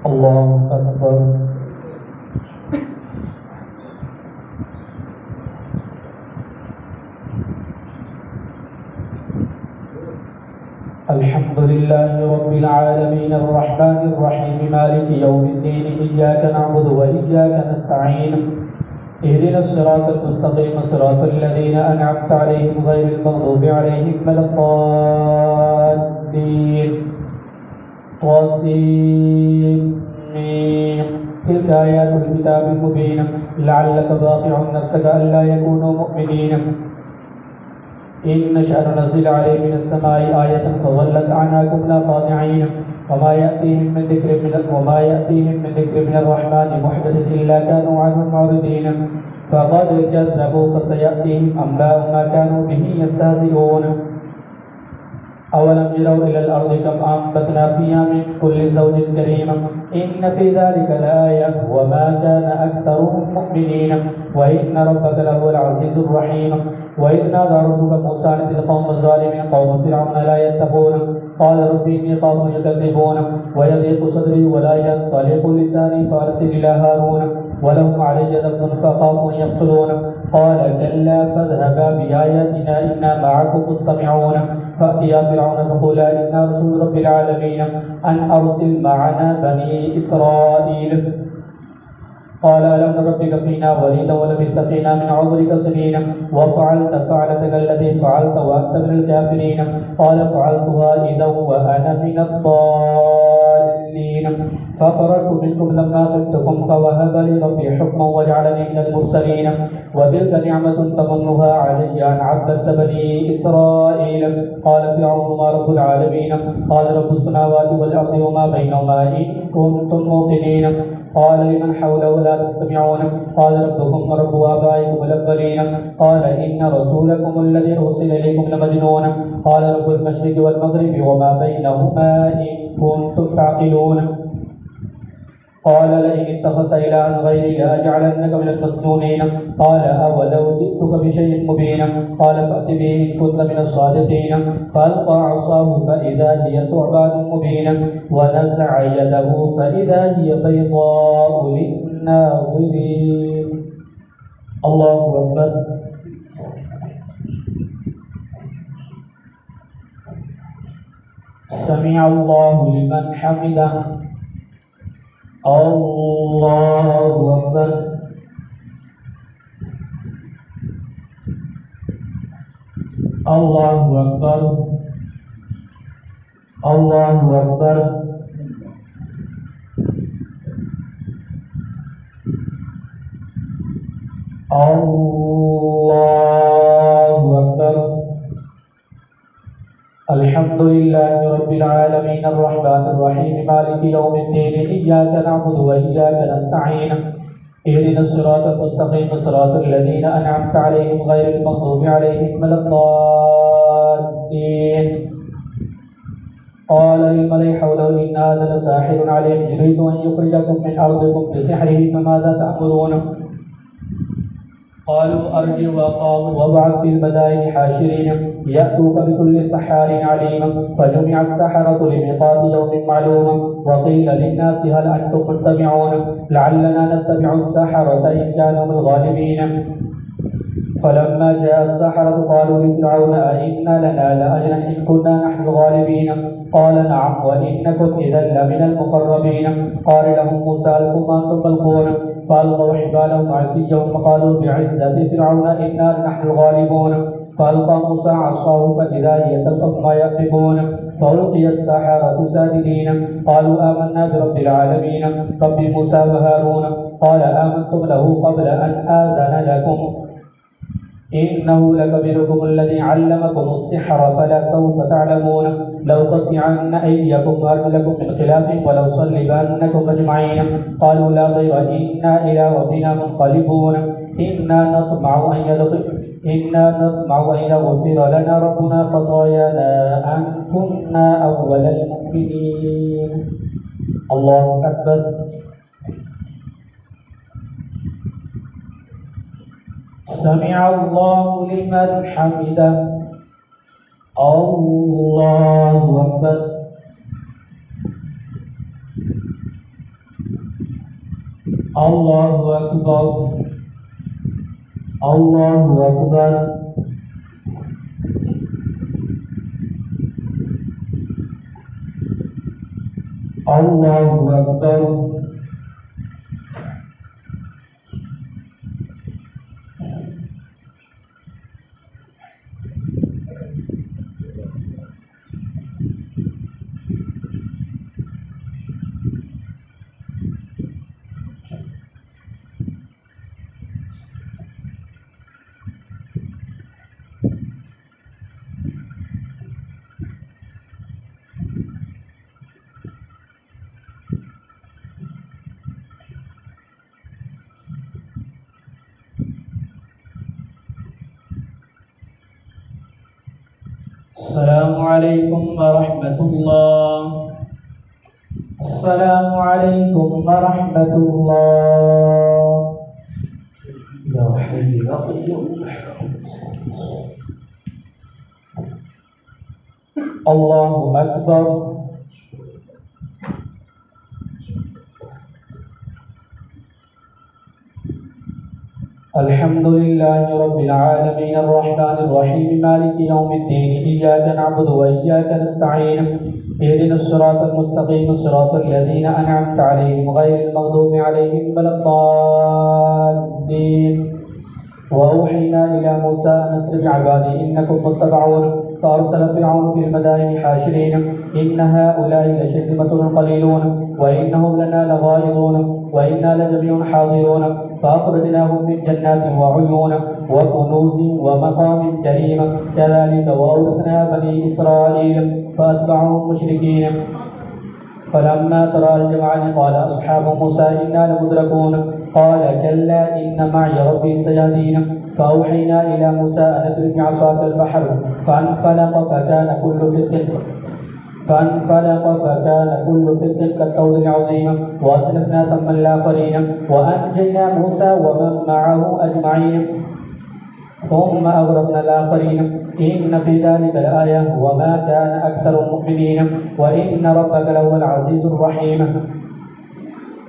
الله أكبر. الحمد لله رب العالمين الرحمن الرحيم مالك يوم الدين إياك نعبد وإياك نستعين اهدنا الصراط المستقيم صراط الذين أنعمت عليهم غير المغضوب عليهم ولا الضالين. طاسين تلك آيات الكتاب المبين لعلك باخع نفسك ألا يكونوا مؤمنين إن نشأ ننزل عليه من السماء آية فظلت أعناقهم لا خاضعين وما يأتيهم من ذكر من الرحمن محدث إلا كانوا عنه معرضين فقد كذبوا فسيأتيهم أنباء ما كانوا به يستهزئون. أولم يروا إلى الأرض كم أنبتنا فيها من كل زوج كريم إن في ذلك لآية وما كان أكثرهم مؤمنين وإن ربك لهو العزيز الرحيم. وإذ نادى ربك موسى أن القوم الظالمين قوم فرعون لا يتقون قال رب إني خاف يكذبون ويضيق صدري ولا ينطلق لساني فأرسل إلى هارون ولهم علي ذنب فخاف أن يقتلون قال كلا فاذهبا بآياتنا إنا معكم مستمعون فأتيا فرعون فقولا إنا رسول رب العالمين أن أرسل معنا بني إسرائيل قال ألم نربك فينا وليدا ولبثت فينا من عمرك سنين وفعلت فعلتك التي فعلت وأنت من الكافرين قال فعلتها إذا وأنا من الضالين ففررت منكم لما خفتكم فوهب لي ربي حكما وجعلني من المرسلين وتلك نعمة تمنها علي أن عبدت بني إسرائيل قال فرعون ما رب العالمين قال رب السماوات والأرض وما بينهما إن كنتم موقنين قال لمن حوله لا تستمعون قال ربكم ورب آبائكم الأولين قال إن رسولكم الذي أرسل إليكم لمجنون قال رب المشرق والمغرب وما بينهما إن كنتم تعقلون قال لئن اتخذت إلها غيري لأجعلنك من المسجونين قال أولو جئتك بشيء مبين قال فأت به إن كنت من الصادقين فألقى عصاه فإذا هي ثعبان مبين ونزع يده فإذا هي بيضاء للناظرين. الله أكبر. سمع الله لمن حمده. الله أكبر. الله أكبر. الله أكبر. الله أكبر. الحمد لله رب العالمين الرحمن الرحيم مالك يوم الدين إياك نعبد وإياك نستعين اهدنا الصراط المستقيم صراط الذين أنعمت عليهم غير المغضوب عليهم ولا الضالين. قال للملأ حوله إن هذا لساحر عليم يريد أن يخرجكم من أرضكم بسحره فماذا تأمرون قالوا أرجع وقالوا وابعث في المدائن حاشرين يأتوك بكل سحار عليم فجمع السحرة لميقات يوم معلوم وقيل للناس هل أنتم متبعون لعلنا نتبع السحرة إن كانوا من الغالبين فلما جاء السحرة قالوا لفرعون أئن لنا لأجرا إن كنا نحن الغالبين قال نعم وإنكم إذا لمن المقربين قال لهم موسى ألقوا ما أنتم ملقون فألقوا حبالهم وعصيهم وقالوا بعزة فرعون إنا نحن الغالبون فألقى موسى عصاه فإذا هي تلقف ما يأفكون فألقي السحرة ساجدين قالوا آمنا برب العالمين رب موسى وهارون قال آمنتم له قبل أن آذن لكم إنه لكبيركم الذي علمكم السحر فلا سوف تعلمون لأقطعن أيديكم وأرجلكم من خلاف ولأصلبنكم أجمعين قالوا لا ضير إنا إلى ربنا منقلبون إنا نطمع أن يغفر لنا ربنا خطايانا أن كنا أول المؤمنين. الله أكبر. سمع الله لمن حمده. الله أكبر. الله أكبر الله أكبر الله أكبر السلام عليكم ورحمة الله. السلام عليكم ورحمة الله. يا حي يا قيوم. الله أكبر. الحمد لله رب العالمين الرحمن الرحيم مالك يوم الدين إياك نعبد وإياك نستعين اهدنا الصراط المستقيم صراط الذين أنعمت عليهم غير المغضوب عليهم ولا الضالين. وأوحينا إلى موسى أن أسر بعبادي إنكم متبعون فأرسل فرعون في المدائن حاشرين إن هؤلاء لشرذمة قليلون وإنهم لنا لغائظون وإنا لجميع حاضرون فأخرجناهم من جنات وعيون وكنوز ومقام كريم كذلك وأورثنا بني إسرائيل فأتبعهم مشركين فلما ترى الجمعان قال أصحاب موسى إنا لمدركون قال كلا إن معي ربي سيهدين فأوحينا إلى موسى أن اضرب بعصاك البحر فانفلق فكان كل فرق كالطود العظيم وأزلفنا ثم الآخرين وأنجينا موسى ومن معه أجمعين ثم أغرقنا الآخرين إن في ذلك لآية وما كان أكثر المؤمنين وإن ربك لهو العزيز الرحيم.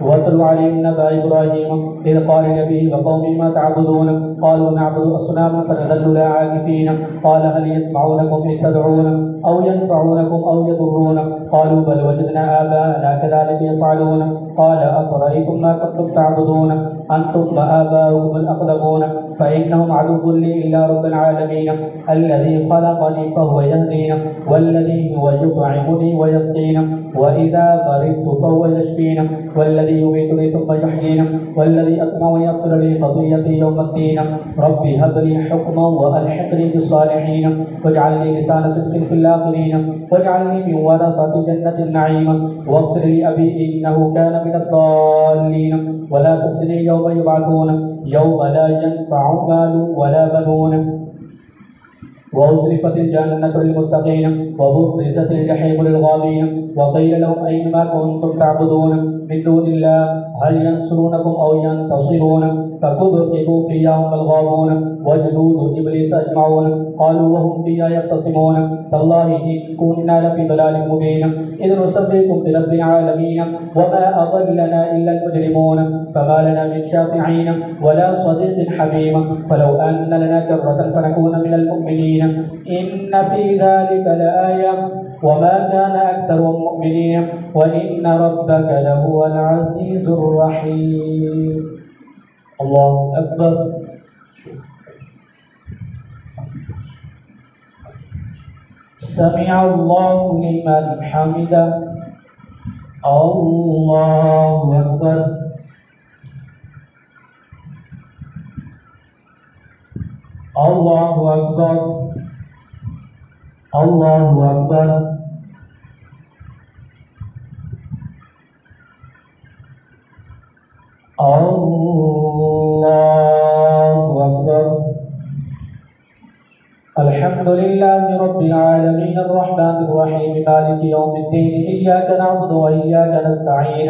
واتل عليهم نبأ إبراهيم إذ قال لأبيه وقومه ما تعبدون قالوا نعبد أصناما فنظل لها عاكفين قال هل يسمعونكم إذ تدعون أو ينفعونكم أو يضرون قالوا بل وجدنا آباءنا كذلك يفعلون قال أفرأيتم ما كنتم تعبدون أنتم وآباؤكم الأقدمون فإنهم عدو لي إلا رب العالمين الذي خلقني فهو يهدين والذي هو يطعمني ويسقين وإذا مرضت فهو يشفين والذي يميتني ثم يحيين والذي أطمع أن يغفر لي خطيئتي يوم الدين ربي هب لي حكما وألحقني بالصالحين واجعلني لسان صدق في الآخرين واجعلني من ورثة جنة النعيم واغفر لأبي إنه كان من الضالين ولا تخزني يوم يبعثون يوم لا ينفع مال ولا بنون وأزلفت الجنة للمتقين وبرزت الجحيم للغابين وقيل لهم أين ما كنتم تعبدون من دون الله هل ينصرونكم أو ينتصرون فكبكبوا فيها هم الغابون وجنود إبليس أجمعون قالوا وهم فيها يختصمون تالله إن كنا لفي ضلال مبين إذ نسبحكم برب العالمين وما أضلنا إلا المجرمون فما لنا من شافعين ولا صديق حميم فلو أن لنا كرة فنكون من المؤمنين إن في ذلك لآية وما كان أكثرهم مؤمنين وإن ربك لهو العزيز الرحيم. الله أكبر. سمع الله لمن حمده. الله أكبر. الله أكبر. الله أكبر. الله أكبر. الحمد لله رب العالمين الرحمن الرحيم مالك يوم الدين إياك نعبد وإياك نستعين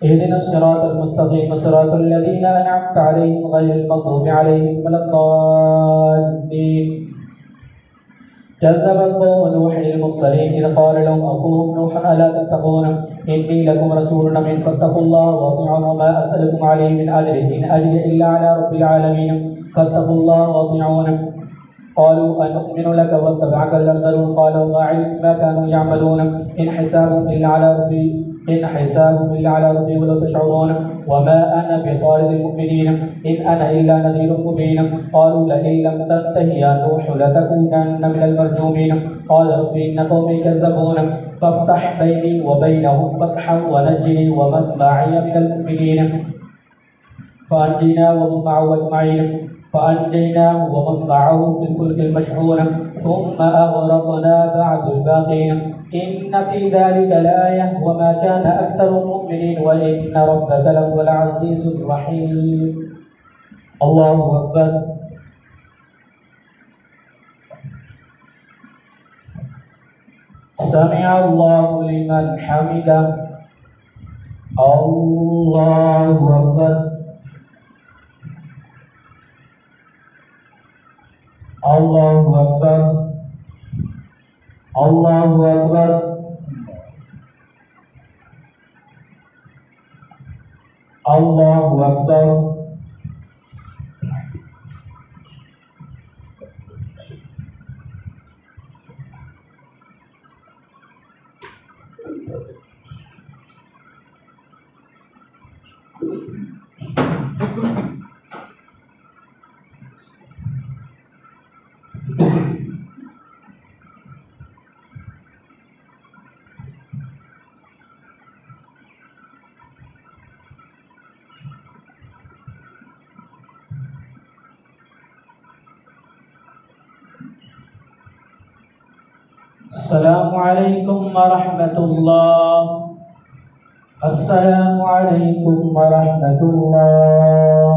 اهدنا الصراط المستقيم صراط الذين أنعمت عليهم غير المغضوب عليهم ولا الضالين. كذبت قوم نوح المرسلين إذ قال لهم أخوهم نوح ألا تتقون إني لكم رسول أمين فاتقوا الله وأطيعون وما أسألكم عليه من أجر إن أجري إلا على رب العالمين فاتقوا الله وأطيعون. قالوا أنؤمن لك واتبعك الأرذلون قال وما علمت ما كانوا يعملون إن حسابهم إلا على ربي ولو تشعرون وما أنا بطارد المؤمنين إن أنا إلا نذير مبين. قالوا لئن لم تنته يا نوح لتكونن من المرجومين. قال رب إن قومي كذبون فافتح بيني وبينهم فتحا ونجني ومن معي من المؤمنين. فأنجيناه ومن معه في الفلك المشحون ثم أغرقنا بعد الباقين إن في ذلك لآية وما كان أكثر المؤمنين وإن ربك لهو العزيز الرحيم. الله أكبر. سمع الله لمن حمده. الله أكبر. الله أكبر. الله أكبر. الله أكبر. السلام عليكم ورحمة الله. السلام عليكم ورحمة الله.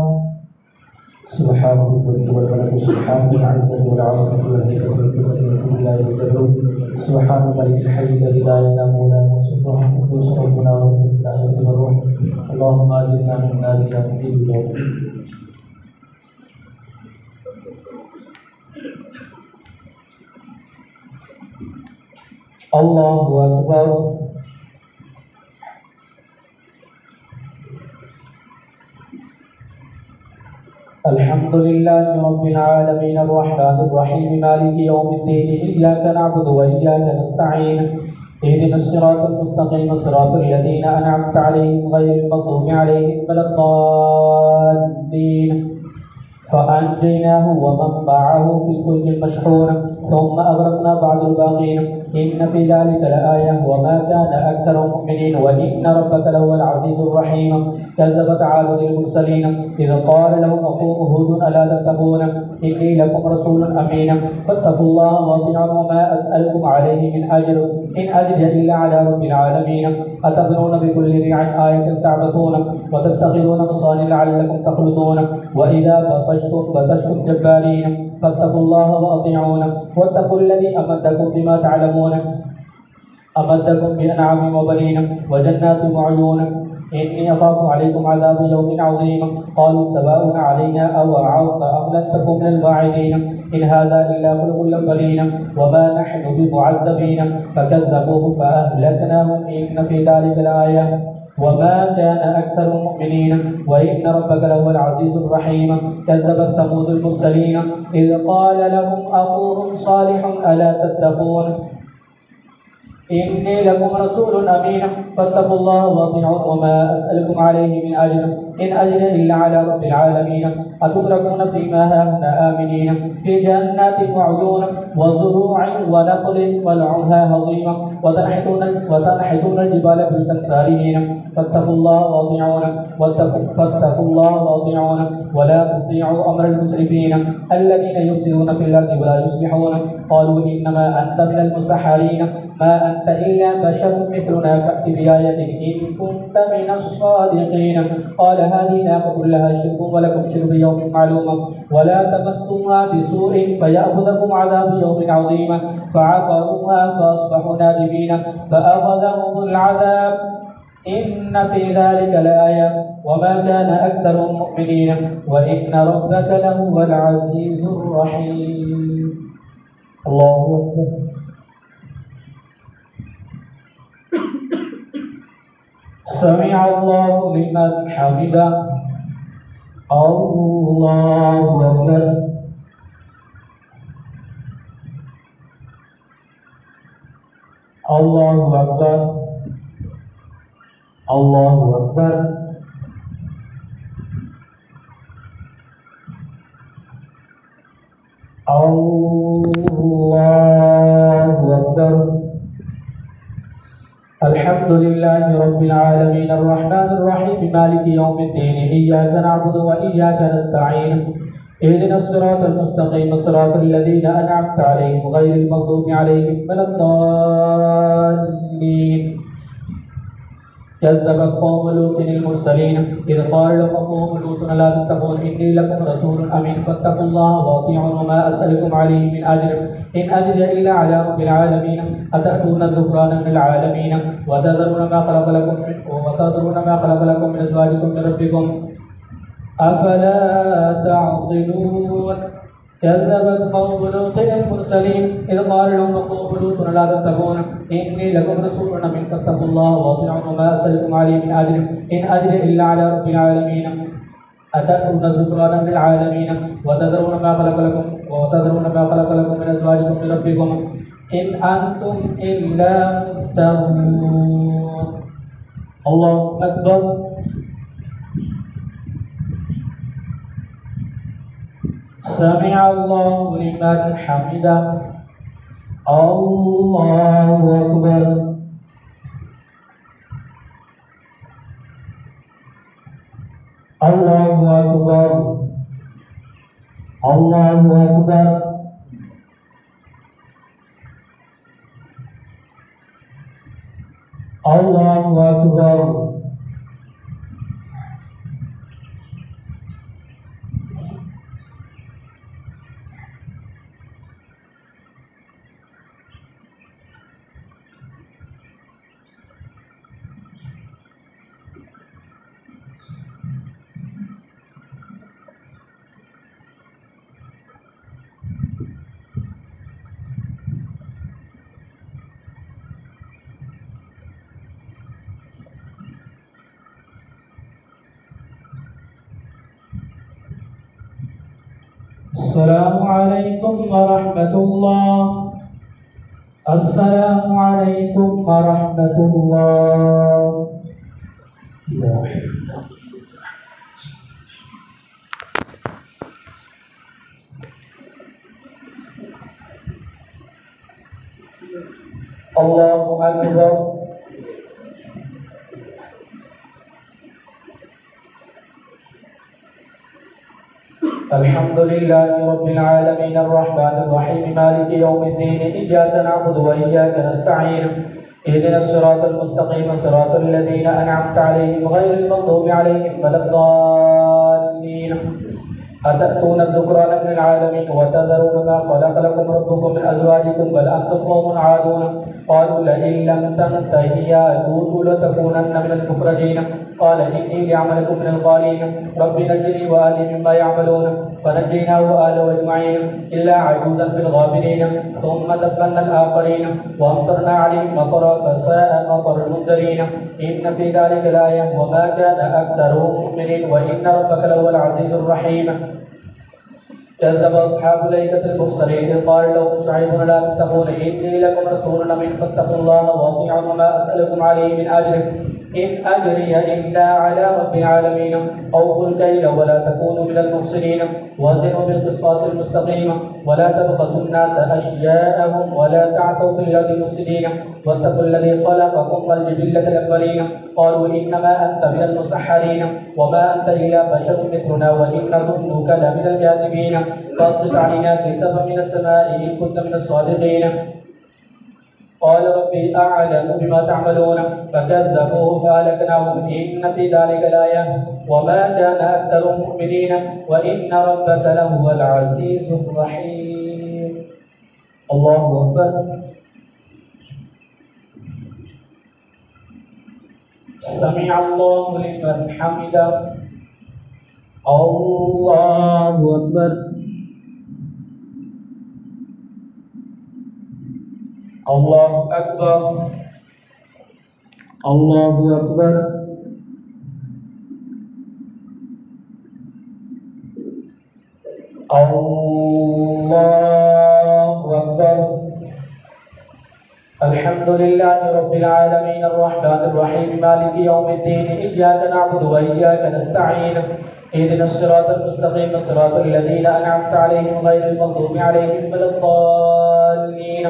سبحان ربك والملك سبحان العزة والعظمة والهيبة والقدرة والحمد لله والجبروت سبحان الملك الحي الذي لا ينام ولا يموت سبحان قدوس ربنا ورب العالمين والروح. اللهم أجرنا من نار جهنم. الله أكبر. الحمد لله رب العالمين الرحمن الرحيم مالك يوم الدين إياك نعبد وإياك نستعين اهدنا الصراط المستقيم صراط الذين أنعمت عليهم غير المغضوب عليهم ولا الضالين. فأنجيناه ومن معه في الفلك المشحون ثم أغرقنا بعد الباقين إن في ذلك لآية وما كان أكثر المؤمنين وإن ربك لهو العزيز الرحيم. كذبت عاد المرسلين إذ قال لهم أخوهم هود ألا تتقون إني لكم رسول أمين فاتقوا الله وأطيعون وما أسألكم عليه من أجر إن أجري إلا على رب العالمين. أتبنون بكل ريع آية تعبثون وتتخذون مصانع لعلكم تخلدون وإذا بطشتم جبارين فاتقوا الله وأطيعون واتقوا الذي أمدكم بما تعلمون أمدكم بأنعام وبنين وجنات وعيون إني أخاف عليكم عذاب يوم عظيم. قالوا سواء علينا أوعظت أم لم تكن من الواعظين إن هذا إلا خلق الأولين وما نحن بمعذبين. فكذبوه فأهلكناهم إن في ذلك لآية وما كان أكثر المؤمنين وإن ربك لهو العزيز الرحيم. كذبت ثمود المرسلين إذ قال لهم أخوهم صالح ألا تتقون إني لكم رسول أمين فاتقوا الله وأطيعون وما أسألكم عليه من أجر إن أجري إلا على رب العالمين. أتتركون فيما هاهنا آمنين في جنات وعيون وزروع ونخل والعنها هضيمة وتنحتون الجبال بالكسارين. فاتقوا الله وأطيعون ولا تطيعوا أمر المسرفين الذين يفسدون في الأرض ولا يصلحون. قالوا إنما أنت من المسحرين ما أنت إلا بشر مثلنا فأت بآية إن كنت من الصادقين. قال هذه ناقة لها شرب ولكم شرب يوم معلوم ولا تمسوها بسوء فيأخذكم عذاب يوم عظيم. فعقروها فأصبحوا نادمين فأخذهم العذاب إن في ذلك لآية وما كان أكثر المؤمنين وإن ربك لهو العزيز الرحيم. الله أكبر. سمع الله لمن حمده. الله أكبر. الله أكبر. الله أكبر. الله أكبر. الحمد لله رب العالمين الرحمن الرحيم مالك يوم الدين إياك نعبد وإياك نستعين اهدنا الصراط المستقيم صراط الذين أنعمت عليهم غير المغضوب عليهم ولا الضالين. كذبت قوم لوط المرسلين إذ قال لهم قوم لوط لا تتقون إني لكم رسول أمين فاتقوا الله وأطيعون وما أسألكم عليه من أجر إن أجري إلا على رب العالمين أتأتون الذكران من العالمين وتذرون ما خلق لكم من أزواجكم من ربكم أفلا تعقلون. كذبت قوم لوط المرسلين إذ قال لهم قوم لوط لا تتقون إني لكم رسول أمين فاتقوا الله وأطيعون وما أسألكم عليه من أجر إن أجري إلا على رب العالمين أتأتون الذكران من العالمين وتذرون ما خلق لكم من أزواجكم من ربكم إن أنتم إلا مفترون. الله أكبر. سمع الله لمن حمده. الله أكبر. الله أكبر. الله أكبر. الله أكبر. السلام عليكم ورحمة الله. السلام عليكم ورحمة الله. الله أكبر. الحمد لله رب العالمين الرحمن الرحيم مالك يوم الدين إياك نعبد وإياك نستعين اهدنا الصراط المستقيم صراط الذين أنعمت عليهم غير المغضوب عليهم ولا الضالين. أتأتون الذكران من العالمين وتذرون ما خلق لكم ربكم من أزواجكم بل أنتم قوم عادون. قالوا لئن لم تنته يا لوط لتكونن من المخرجين قال إني لعملكم من القالين رب نجني وأهلي مما يعملون فنجيناه وأهله أجمعين إلا عجوزا في الغابرين ثم دفنا الآخرين وأمطرنا عليهم مطرا فساء مطر المنذرين إن في ذلك الآية وما كان أكثرهم مؤمنين وإن ربك لهو العزيز الرحيم. كذب أصحاب الأيكة المرسلين إذ قال لهم شعيب لا تتقون إني لكم رسول أمين فاتقوا الله وأطيعون وما أسألكم عليه من أجر إن أجري إلا على رب العالمين. أوفوا الكيل ولا تكونوا من المفسدين وزنوا بالقسطاس المستقيم ولا تبخسوا الناس أشياءهم ولا تعثوا في الأرض مفسدين واتقوا الذي خلقكم والجبلة الأولين قالوا إنما أنت من المسحرين وما أنت إلا بشر مثلنا وإن ظنك لمن الكاذبين فاصرف علينا كسفا من السماء إن كنت من الصادقين. قال ربي أعلم بما تعملون فكذبوه فأهلكناهم إن في ذلك الآية وما كان أكثرهم مؤمنين وإن ربك لهو العزيز الرحيم. الله أكبر. سمع الله لمن حمده. الله أكبر. الله أكبر الله أكبر الله أكبر. الحمد لله رب العالمين الرحمن الرحيم مالك يوم الدين إياك نعبد وإياك نستعين اهدنا الصراط المستقيم صراط الذين أنعمت عليهم غير المغضوب عليهم ولا الضالين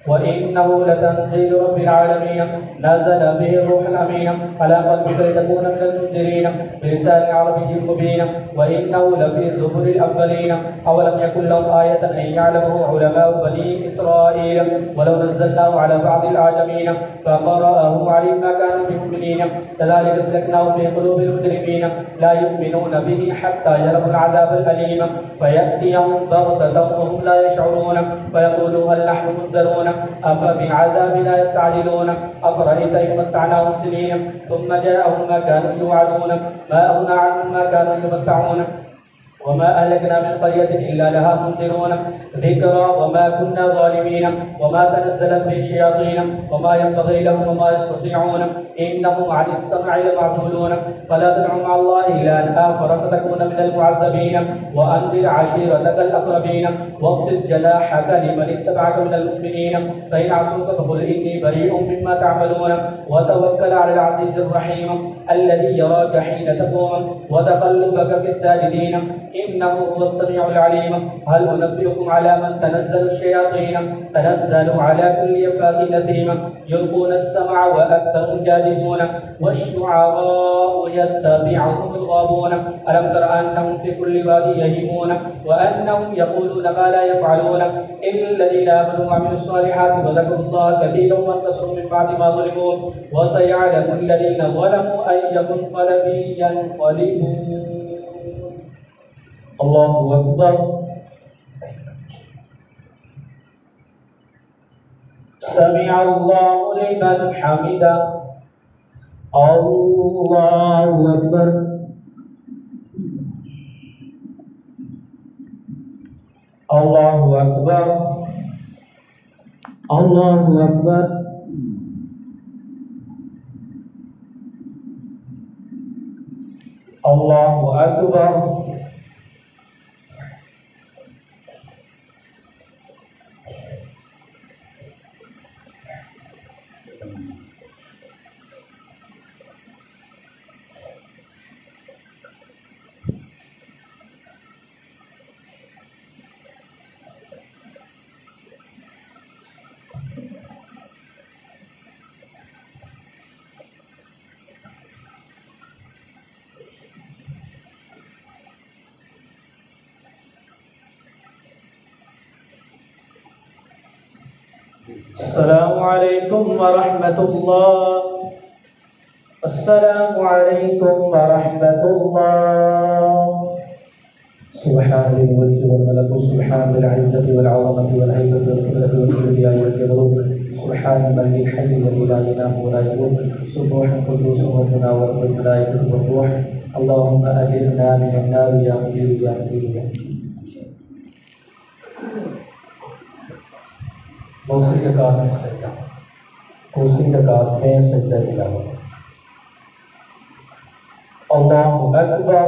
وإنه لتنزيل رب العالمين نزل به الروح الأمين على قلبك لتكون من المنذرين بلسان عربي مبين وإنه لفي زبر الأولين أولم يكن لهم آية أن يعلمه علماء بني إسرائيل ولو نزلناه على بعض الأعجمين فقرأه عليهم ما كانوا بمؤمنين كذلك سلكناه في قلوب المجرمين لا يؤمنون به حتى يروا العذاب الأليم فيأتيهم بغتة وهم لا يشعرون فيقولوا هل نحن منذرون أفبعذابنا يستعجلون أفرأيت إن متعناهم سنين ثم جاءهم ما كانوا يوعدون ما أغنى عنهم ما كانوا يمتعون وما أهلكنا من قرية إلا لها منذرون ذكرى وما كنا ظالمين وما تنزلت به الشياطين وما ينبغي لهم وما يستطيعون إنهم عن السمع لمعزولون فلا تدع مع الله إلها آخر فتكون من المعذبين وأنذر عشيرتك الأقربين واخفض جناحك لمن اتبعك من المؤمنين فإن عصوك فقل إني بريء مما تعملون وتوكل على العزيز الرحيم الذي يراك حين تقوم وتقلبك في الساجدين إنه هو السميع العليم هل أنبئكم على من تنزل الشياطين تنزل على كل أفاك أثيم يلقون السمع وأكثرهم كاذبون والشعراء يتبعهم الغابون ألم تر أنهم في كل واد يهيمون وأنهم يقولون ما لا يفعلون إلا الذين آمنوا وعملوا الصالحات وذكروا الله كثيرا وانتصروا من بعد ما ظلموا وسيعلم الذين ظلموا أي منقلب ينقلبون. الله أكبر. سمع الله لمن حمده. الله أكبر. الله أكبر. الله أكبر. الله أكبر. السلام عليكم ورحمة الله. السلام عليكم ورحمة الله. سبحان ذي الملك والملكوت سبحان ذي العزة والعظمة والهيبة والقدرة والكبرياء والجبروت سبحان الملك الحي الذي لا ينام ولا يموت سبوح قدوس ربنا ورب الملائكة والروح. اللهم أجرنا من النار يا مجير يا مجير يا مجير. दूसरी रकात में सजदा तिलावत। अल्लाहु अकबर।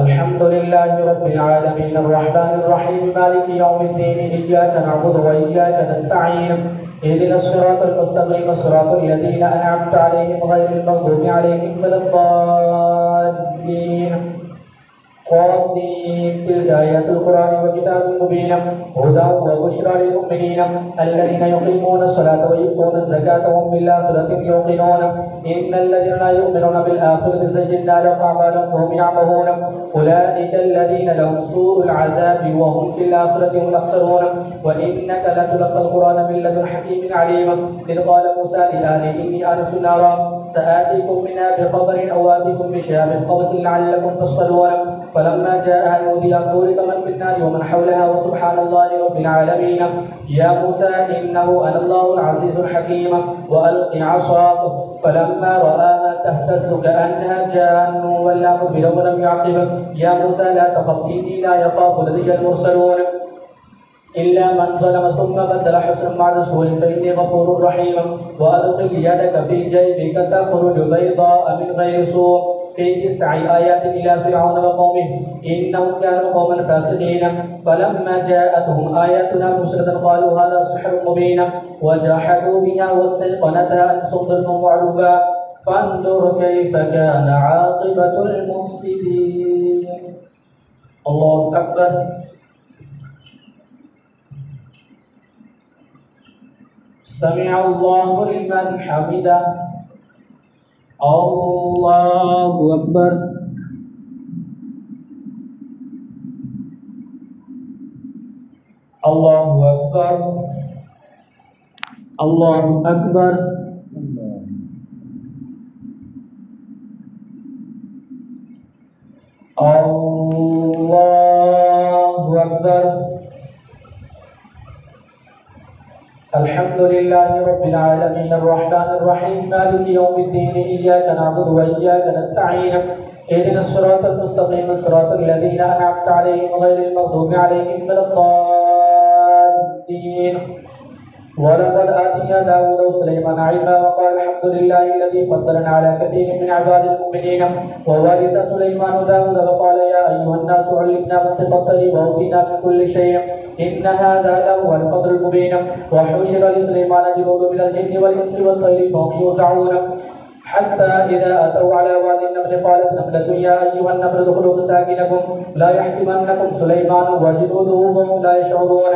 अल्हम्दुलिल्लाहि रब्बिल आलमीन अर्रहमानिर रहीम मालिकि यौमिद्दीन इय्याका नअबुदु व इय्याका नस्तईन اهدنا الصراط المستقيم صراط الذين أنعمت عليهم غير المغضوب عليهم ولا الضالين. قاسم تلك آيات القرآن وكتاب مبين هدى وبشرى للمؤمنين الذين يقيمون الصلاة ويؤتون الزكاة وهم بالآخرة يوقنون إن الذين لا يؤمنون بالآخرة زينا لهم أعمالهم وهم يعمهون أولئك الذين لهم سوء العذاب وهم في الآخرة هم الأخسرون. وإنك لتلقى القرآن من لدن حكيم عليم إذ قال موسى لآله إني آنست نارا سآتيكم منها بخبر أو آتيكم بشهاب قبس لعلكم تصطلون فلما جاءها نودي أن بورك من في النار ومن حولها وسبحان الله رب العالمين. يا موسى إنه أنا الله العزيز الحكيم وألق عصاك فلما رآها تهتز كأنها جان ولا مدبر ولم يعقب. يا موسى لا تخف إني لا يخاف لدي المرسلون إلا من ظلم ثم بدل حسنا بعد سوء فإني غفور رحيم. وأدخل يدك في جيبك تخرج بيضاء من غير سوء في 9 آيات إلى فرعون وقومه إنهم كانوا قوما فاسقين. فلما جاءتهم آياتنا مبصرة قالوا هذا سحر مبين وجحدوا بها واستيقنتها أنفسهم ظلما وعلوا فانظر كيف كان عاقبة المفسدين. الله أكبر. سمع الله لمن حمده. الله أكبر. الله أكبر. الله أكبر. الله أكبر. الحمد لله رب العالمين الرحمن الرحيم مالك يوم الدين إياك نعبد وإياك نستعين اهدنا الصراط المستقيم صراط الذين أنعمت عليهم غير المغضوب عليهم ولا الضالين. ولقد آتينا داود وسليمان علما وقال الحمد لله الذي فضلنا على كثير من عباد المؤمنين. وورث سليمان داود وقال يا أيها الناس علمنا منطق الطير وأوتينا من كل شيء إن هذا لهو الفضل المبين. وحشر لسليمان جنود من الجن والإنس والطير فهم يوزعون حتى إذا أتوا على وادي النمل قالت نملة يا أيها النمل ادخلوا مساكنكم لا يحطمنكم سليمان وجنوده وهم لا يشعرون.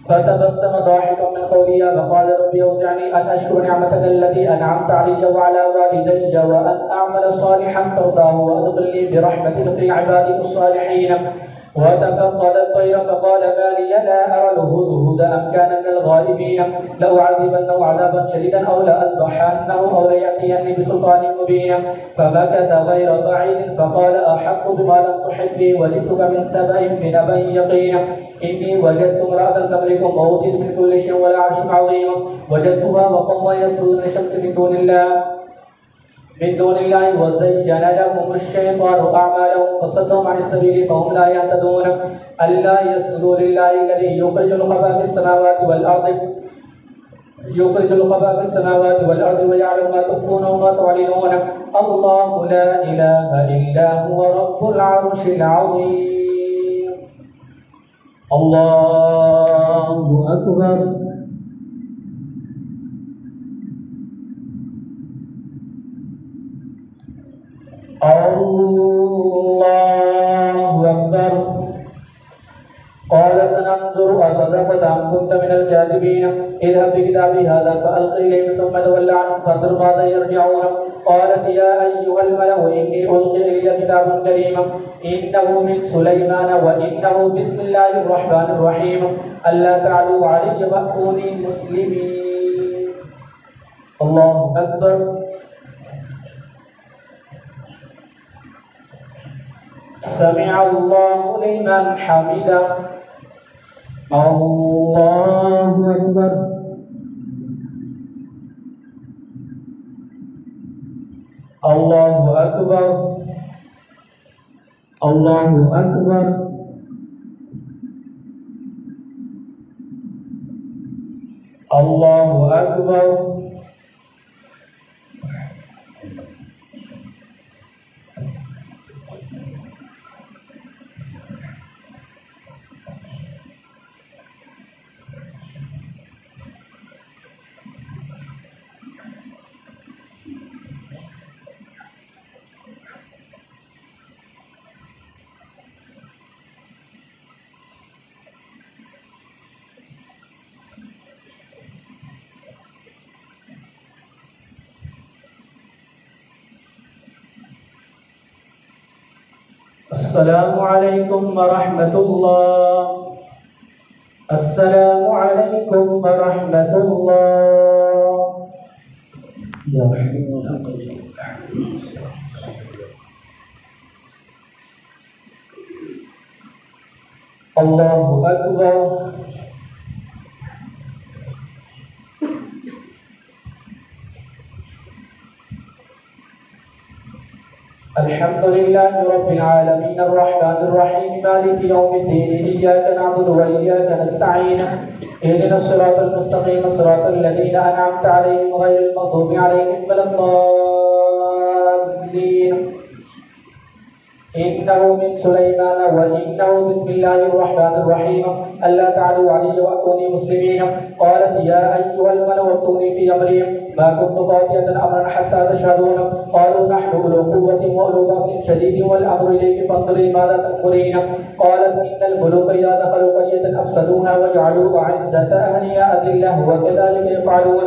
فتبسم ضاحكا من قولها فقال رب أوزعني أن أشكر نعمتك التي أنعمت علي وعلى والدي وأن أعمل صالحا ترضاه وأدخلني برحمتك في عبادك الصالحين. وتفقد الطير فقال ما لي لا أرى الهدهد أم كان من الغائبين لأعذبنه عذابا شديدا أو لأذبحنه أو ليأتيني بسلطان مبين. فمكث غير بعيد فقال أحق بما لم تحط به وجئتك من سبأ بنبأ يقين. إني وجدت امرأة تملكهم وأوتيت من كل شيء ولا عرش عظيم وجدتها وقومها يسجدون للشمس من دون الله وزين لهم الشيطان أعمالهم فصدهم عن السبيل فهم لا يهتدون. ألا يسجدوا لله الذي يخرج الخبأ في السماوات والأرض ويعلم ما تخفون وما تعلنون. الله لا إله إلا هو رب العرش العظيم. الله أكبر. الله أكبر. قال سننظر أصدقت أم كنت من الكاذبين اذهب بكتابي هذا فألق إليه ثم تول عنهم فانظر ماذا يرجعون. قالت يا أيها الملأ إني ألقي إلي كتاب كريم إنه من سليمان وإنه بسم الله الرحمن الرحيم ألا تعلوا علي وأتوني مسلمين. الله أكبر. سمع الله لمن حمده. الله أكبر. الله أكبر. الله أكبر. الله أكبر. السلام عليكم ورحمة الله. السلام عليكم ورحمة الله. يا الله أكبر. الحمد لله رب العالمين الرحمن الرحيم مالك يوم الدين إياك نعبد وإياك نستعين اهدنا الصراط المستقيم صراط الذين أنعمت عليهم غير المغضوب عليهم ولا الضالين إنه من سليمان وإنه بسم الله الرحمن الرحيم ألا تعلوا علي وأتوني مسلمين. قالت يا أيها الملأ ائتوني في أمري ما كنت قاطعة أمرا حتى تشهدون. قالوا نحن أولو قوة وأولو بأس شديد والأمر إليك فانظري ماذا تأمرين. قالت إن الملوك إذا دخلوا قرية أفسدوها وجعلوا أعزة أهلها أذلة وكذلك يفعلون.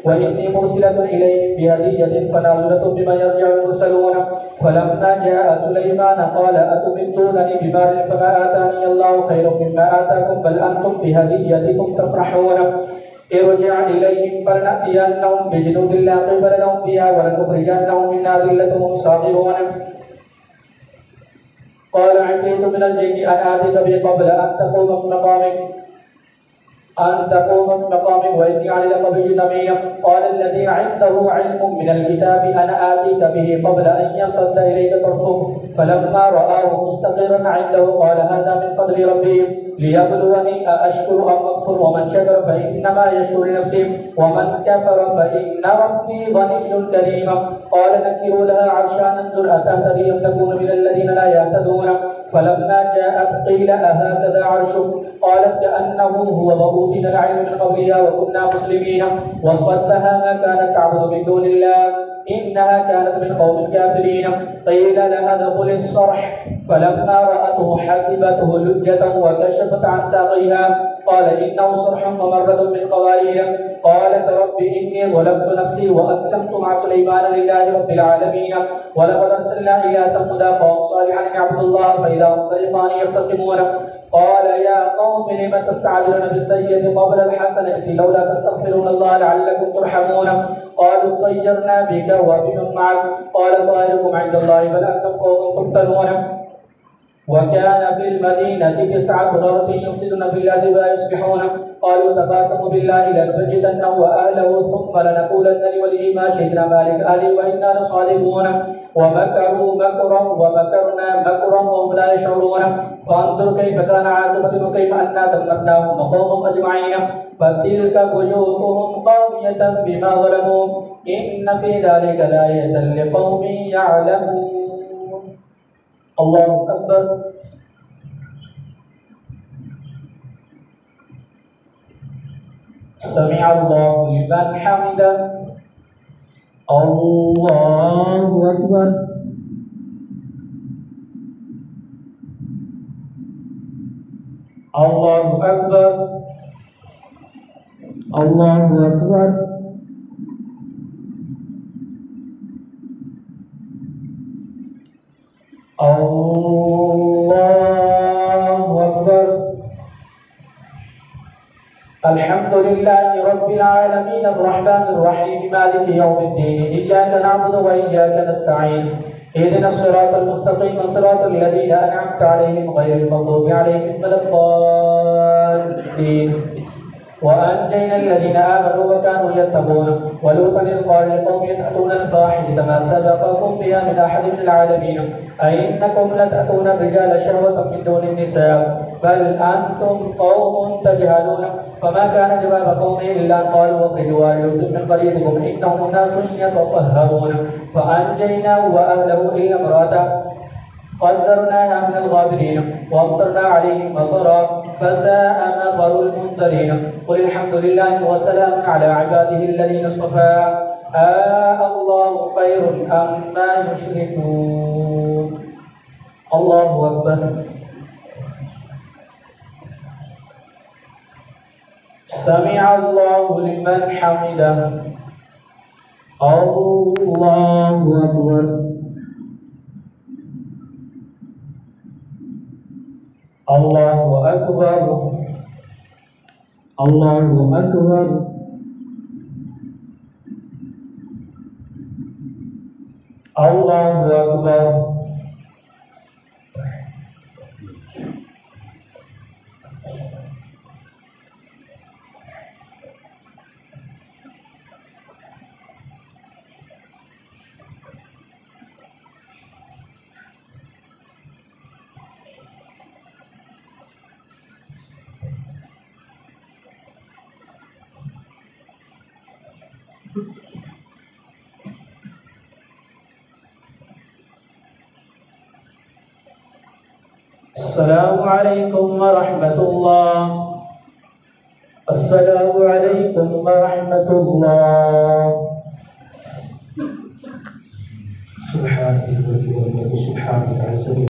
وإني مرسلة إليهم بهدية فناظرة بما يرجع المرسلون. فلما جاء سليمان قال أتمدونني بمال فما آتاني الله خير مما آتاكم بل أنتم بهديتكم تفرحون. ارجع إليهم فلنأتينهم بجنود لا قبل لهم بها ولنخرجنهم منا ذلة صاغرون. قال عفريت من الجن أن آتيك به قبل أن تقوم من مقامك وإني عليك به أمين. قال الذي عنده علم من الكتاب أنا آتيك به قبل أن يرتد إليك طرفك. فلما رآه مستقرا عنده قال هذا من فضل ربي ليبلوني أأشكر أم أكفر ومن شكر فإنما يشكر لنفسه ومن كفر فإن ربي غني كريم. قال نكروا لها عرشا ننظر أتهتدي أم تكون من الذين لا يهتدون. فلما جاءت قيل أهكذا عرشك قالت كأنه هو وأوتينا العلم من قبلها وكنا مسلمين. وصدها ما كانت تعبد من دون الله إنها كانت من قوم كافرين. قيل لها ادخل الصرح فلما رأته حسبته لجة وكشفت عن ساقيها قال إنه صرح ممرد من قوارير. قالت رب إني ظلمت نفسي وأسلمت مع سليمان لله رب العالمين. ولقد أرسلنا إلى ثمود قوم صالحا أن اعبدوا الله فإذا هم فريقان يختصمون. قال يا قوم لم تستعجلون بالسيئة قبل الحسنة لولا تستغفرون الله لعلكم ترحمون. قالوا طيرنا بك وبمن معك قال طائركم عند الله بل أنتم قوم تفتنون. وكان في المدينة 9 رهط يفسدون في الأرض ولا يصلحون. قالوا تقاسموا بالله لنبجدنه وأهله ثم لنقولن لوليه ما شهدنا مالك أهله وإنا لصادقون. ومكروا مكرا ومكرنا مكرا وهم لا يشعرون. فانظر كيف كان عاقبة وكيف أنا دمرناهم وقومهم أجمعين. فتلك بيوتهم خاوية بما ظلموا إن في ذلك لآية لقوم يعلمون. الله أكبر. سمع الله لمن حمده. الله أكبر. الله أكبر. الله أكبر. الله أكبر. الحمد لله رب العالمين الرحمن الرحيم مالك يوم الدين إياك نعبد وإياك نستعين اهدنا الصراط المستقيم صراط الذين أنعمت عليهم غير المغضوب عليهم ولا الضالين. وأنجينا الذين آمنوا وكانوا يتقون. ولوطا إذ قال لقوم يأتون الفاحشة ما سبقكم بها من أحد من العالمين أئنكم لتأتون الرجال شهوة من دون النساء بل أنتم قوم تجهلون. فما كان جواب قومه إلا أن قالوا اخرجوا آل لوط من قريتكم إنهم أناس يتطهرون. فأنجيناه وأهله إلا امرأته قدرناها من الغابرين وأمطرنا عليهم مطرا فساء مطر المنذرين. قل الحمد لله وسلام على عباده الذين اصطفى الله خير أما يشركون. الله أكبر. سمع الله لمن حمده. الله أكبر. الله أكبر. الله أكبر. الله أكبر. السلام عليكم ورحمة الله. السلام عليكم ورحمة الله. سبحانك سبحانك عز وجل.